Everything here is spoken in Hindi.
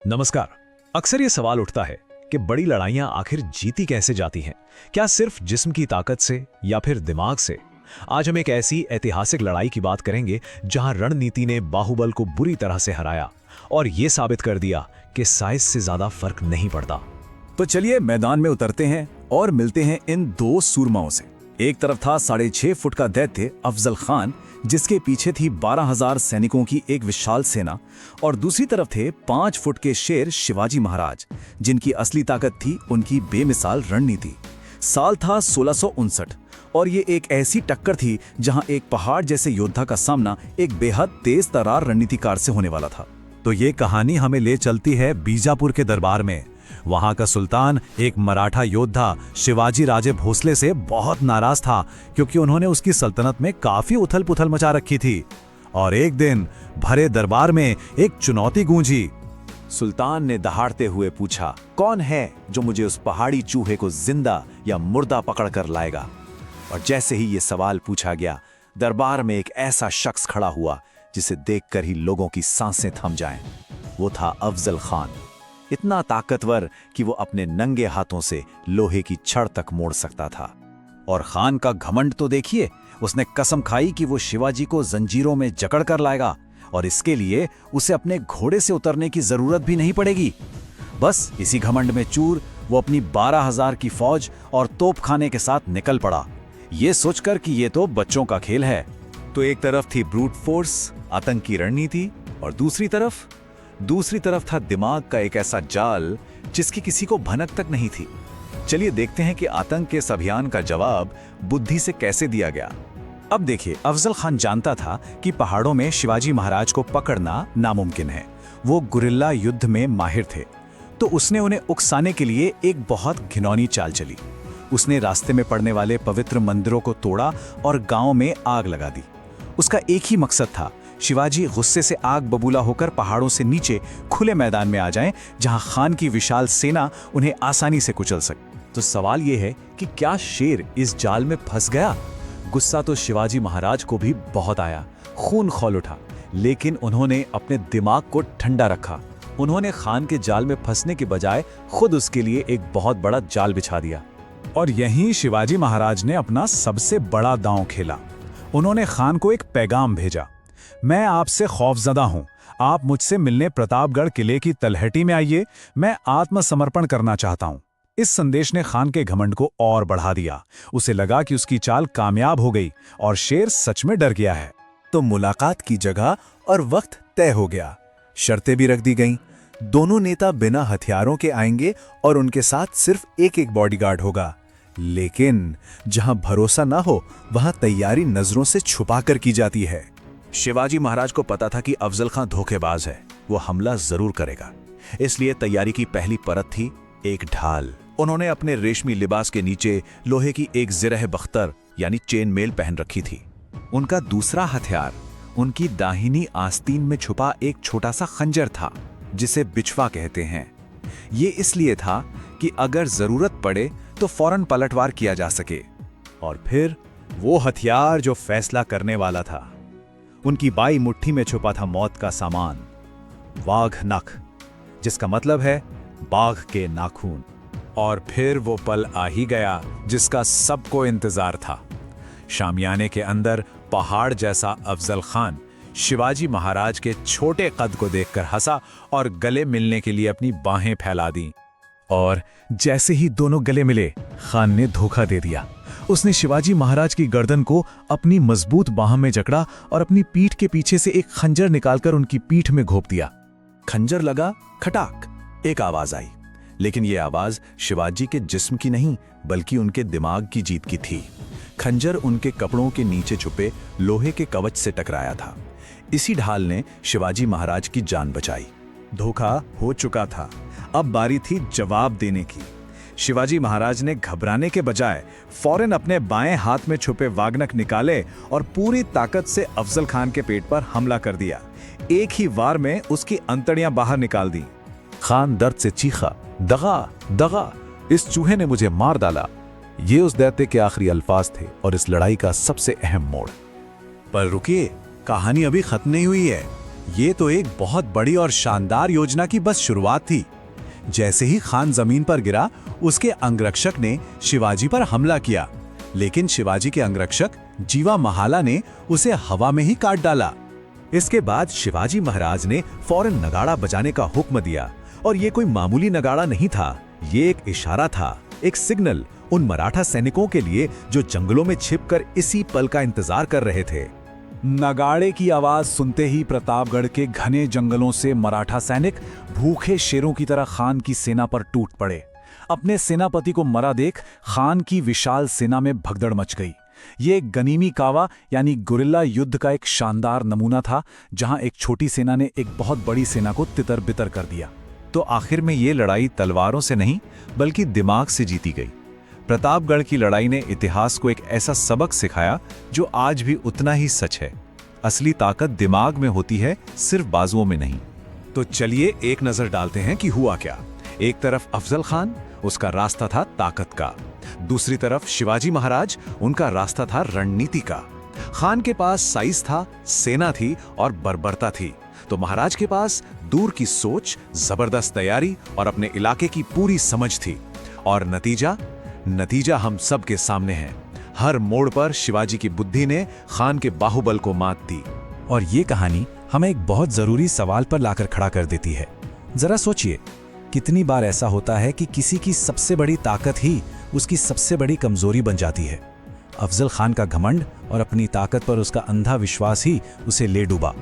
नमस्कार। अक्सर ये सवाल उठता है कि बड़ी लड़ाइयां आखिर जीती कैसे जाती हैं? क्या सिर्फ जिस्म की ताकत से या फिर दिमाग से? आज हम एक ऐसी ऐतिहासिक लड़ाई की बात करेंगे जहां रणनीति ने बाहुबल को बुरी तरह से हराया और ये साबित कर दिया कि साइज से ज्यादा फर्क नहीं पड़ता। तो चलिए मैदान में उतरते हैं और मिलते हैं इन दो सूरमाओं से। एक तरफ था 6.5 फुट का दैत्य अफजल खान, जिसके पीछे थी 12,000 सैनिकों की एक विशाल सेना, और दूसरी तरफ थे 5 फुट के शेर शिवाजी महाराज, जिनकी असली ताकत थी उनकी बेमिसाल रणनीति। साल था 1659 और ये एक ऐसी टक्कर थी जहां एक पहाड़ जैसे योद्धा का सामना एक बेहद तेज तर्रार रणनीतिकार से होने वाला था। तो ये कहानी हमें ले चलती है बीजापुर के दरबार में। वहां का सुल्तान एक मराठा योद्धा शिवाजी राजे भोसले से बहुत नाराज था, क्योंकि उन्होंने उसकी सल्तनत में काफी उथल पुथल मचा रखी थी। और एक दिन भरे दरबार में एक चुनौती गूंजी। सुल्तान ने दहाड़ते हुए पूछा, कौन है जो मुझे उस पहाड़ी चूहे को जिंदा या मुर्दा पकड़ कर लाएगा? और जैसे ही ये सवाल पूछा गया, दरबार में एक ऐसा शख्स खड़ा हुआ जिसे देखकर ही लोगों की सांसें थम जाएं। वो था अफजल खान, इतना ताकतवर कि वो अपने नंगे हाथों से लोहे की छड़ तक मोड़ सकता था। और खान का घमंड तो देखिए, उसने कसम खाई कि वो शिवाजी को जंजीरों में जकड़ कर लाएगा और इसके लिए उसे अपने घोड़े से उतरने की जरूरत भी नहीं पड़ेगी। बस इसी घमंड में चूर वो अपनी 12,000 की फौज और तोपखाने के साथ निकल पड़ा, ये सोचकर कि ये तो बच्चों का खेल है। तो एक तरफ थी ब्रूट फोर्स, आतंकी रणनीति, और दूसरी तरफ था दिमाग का एक ऐसा जाल जिसकी किसी को भनक तक नहीं थी। चलिए देखते हैं कि आतंक के इस अभियान का जवाब बुद्धि से कैसे दिया गया। अब देखिए, अफजल खान जानता था कि पहाड़ों में शिवाजी महाराज को पकड़ना नामुमकिन है। वो गुरिल्ला युद्ध में माहिर थे, तो उसने उन्हें उकसाने के लिए एक बहुत घिनौनी चाल चली। उसने रास्ते में पड़ने वाले पवित्र मंदिरों को तोड़ा और गांव में आग लगा दी। उसका एक ही मकसद था, शिवाजी गुस्से से आग बबूला होकर पहाड़ों से नीचे खुले मैदान में आ जाएं, जहां खान की विशाल सेना उन्हें आसानी से कुचल सके। तो सवाल यह है कि क्या शेर इस जाल में फंस गया? गुस्सा तो शिवाजी महाराज को भी बहुत आया, खून खौल उठा, लेकिन उन्होंने अपने दिमाग को ठंडा रखा। उन्होंने खान के जाल में फंसने के बजाय खुद उसके लिए एक बहुत बड़ा जाल बिछा दिया। और यहीं शिवाजी महाराज ने अपना सबसे बड़ा दांव खेला। उन्होंने खान को एक पैगाम भेजा, मैं आपसे खौफजदा हूं, आप मुझसे मिलने प्रतापगढ़ किले की तलहटी में आइए, मैं आत्मसमर्पण करना चाहता हूं। इस संदेश ने खान के घमंड को और बढ़ा दिया। उसे लगा कि उसकी चाल कामयाब हो गई और शेर सच में डर गया है। तो मुलाकात की जगह और वक्त तय हो गया। शर्तें भी रख दी गईं। दोनों नेता बिना हथियारों के आएंगे और उनके साथ सिर्फ एक बॉडीगार्ड होगा। लेकिन जहां भरोसा ना हो, वहां तैयारी नजरों से छुपा कर की जाती है। शिवाजी महाराज को पता था कि अफजल खान धोखेबाज है, वो हमला जरूर करेगा। इसलिए तैयारी की पहली परत थी एक ढाल। उन्होंने अपने रेशमी लिबास के नीचे लोहे की एक जिरह बख्तर यानी चेन मेल पहन रखी थी। उनका दूसरा हथियार उनकी दाहिनी आस्तीन में छुपा एक छोटा सा खंजर था, जिसे बिछवा कहते हैं। ये इसलिए था कि अगर जरूरत पड़े तो फौरन पलटवार किया जा सके। और फिर वो हथियार जो फैसला करने वाला था, उनकी बाई मुट्ठी में छुपा था मौत का सामान, वाघ नख, जिसका मतलब है बाघ के नाखून। और फिर वो पल आ ही गया जिसका सबको इंतजार था। शामियाने के अंदर पहाड़ जैसा अफजल खान शिवाजी महाराज के छोटे कद को देखकर हंसा और गले मिलने के लिए अपनी बाहें फैला दी। और जैसे ही दोनों गले मिले, खान ने धोखा दे दिया। उसने शिवाजी महाराज की गर्दन को अपनी मजबूत बाह में जकड़ा और अपनी पीठ के पीछे से एक खंजर निकालकर उनकी पीठ में घोंप दिया। खंजर लगा, खटाक, एक आवाज आई। लेकिन यह आवाज शिवाजी के जिस्म की नहीं, बल्कि उनके दिमाग की जीत की थी। खंजर उनके कपड़ों के नीचे छुपे लोहे के कवच से टकराया था। इसी ढाल ने शिवाजी महाराज की जान बचाई। धोखा हो चुका था, अब बारी थी जवाब देने की। शिवाजी महाराज ने घबराने के बजाय फौरन अपने बाएं हाथ में छुपे वागनख निकाले और पूरी ताकत से अफजल खान के पेट पर हमला कर दिया। एक ही वार में उसकी अंतड़ियां बाहर निकाल दी। खान दर्द से चीखा, दगा दगा, इस चूहे ने मुझे मार डाला। ये उस दैत्य के आखिरी अल्फाज थे और इस लड़ाई का सबसे अहम मोड़। पर रुकिए, कहानी अभी खत्म नहीं हुई है। ये तो एक बहुत बड़ी और शानदार योजना की बस शुरुआत थी। जैसे ही खान जमीन पर गिरा, उसके अंगरक्षक ने शिवाजी पर हमला किया, लेकिन शिवाजी के अंगरक्षक जीवा महाला ने उसे हवा में ही काट डाला। इसके बाद शिवाजी महाराज ने फौरन नगाड़ा बजाने का हुक्म दिया, और ये कोई मामूली नगाड़ा नहीं था, ये एक इशारा था, एक सिग्नल उन मराठा सैनिकों के लिए जो जंगलों में छिपकर इसी पल का इंतजार कर रहे थे। नगाड़े की आवाज सुनते ही प्रतापगढ़ के घने जंगलों से मराठा सैनिक भूखे शेरों की तरह खान की सेना पर टूट पड़े। अपने सेनापति को मरा देख खान की विशाल सेना में भगदड़ मच गई। ये एक गनीमी कावा यानी गुरिल्ला युद्ध का एक शानदार नमूना था, जहां एक छोटी सेना ने एक बहुत बड़ी सेना को तितर बितर कर दिया। तो आखिर में ये लड़ाई तलवारों से नहीं बल्कि दिमाग से जीती गई। प्रतापगढ़ की लड़ाई ने इतिहास को एक ऐसा सबक सिखाया जो आज भी उतना ही सच है। असली ताकत दिमाग में होती है, सिर्फ बाजुओं में नहीं। तो चलिए एक नजर डालते हैं कि हुआ क्या। एक तरफ अफजल खान, उसका रास्ता था ताकत का। दूसरी तरफ शिवाजी महाराज, उनका रास्ता था रणनीति का। खान के पास साइज था, सेना थी और बर्बरता थी, तो महाराज के पास दूर की सोच, जबरदस्त तैयारी और अपने इलाके की पूरी समझ थी। और नतीजा हम सब के सामने है। हर मोड़ पर शिवाजी की बुद्धि ने खान के बाहुबल को मात दी। और ये कहानी हमें एक बहुत जरूरी सवाल पर लाकर खड़ा कर देती है। जरा सोचिए, कितनी बार ऐसा होता है कि किसी की सबसे बड़ी ताकत ही उसकी सबसे बड़ी कमजोरी बन जाती है। अफजल खान का घमंड और अपनी ताकत पर उसका अंधा विश्वास ही उसे ले डूबा।